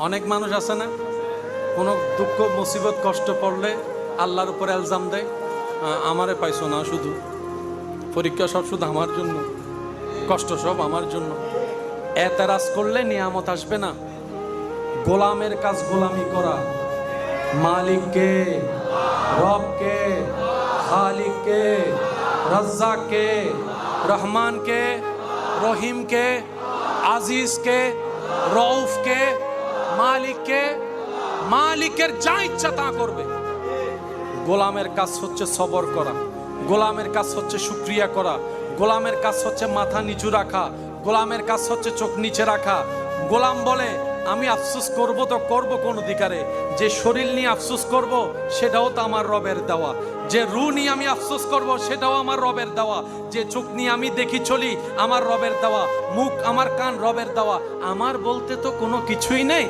অনেক মানুষ আছে না, কোনো দুঃখ মুসিবত কষ্ট পড়লে আল্লাহর উপর এলজাম দেয়, আমারে পাইছো না, শুধু পরীক্ষা সব শুধু আমার জন্য, কষ্ট সব আমার জন্য। এতেরাজ করলে নিয়ামত আসবে না। গোলামের কাজ গোলামি করা, মালিককে, রবকে, খালিককে, রাজ্জাককে, রহমানকে, রহিমকে, আজিজকে, রউফকে, মালিককে, মালিকের যা ইচ্ছা তা করবে। গোলামের কাজ হচ্ছে সবর করা, গোলামের কাজ হচ্ছে শুকরিয়া করা, গোলামের কাজ হচ্ছে মাথা নিচু রাখা, গোলামের কাজ হচ্ছে চোখ নিচে রাখা। গোলাম বলে আমি আফসোস করব তো করব কোন অধিকারে, যে শরীর নিয়ে আফসোস করব সেটাও তো আমার রবের দেওয়া, যে রু নিয়ে আমি আফসোস করব সেটাও আমার রবের দেওয়া, যে চোখ নিয়ে আমি দেখি চলি আমার রবের দেওয়া, মুখ আমার কান রবের দেওয়া, আমার বলতে তো কোনো কিছুই নেই।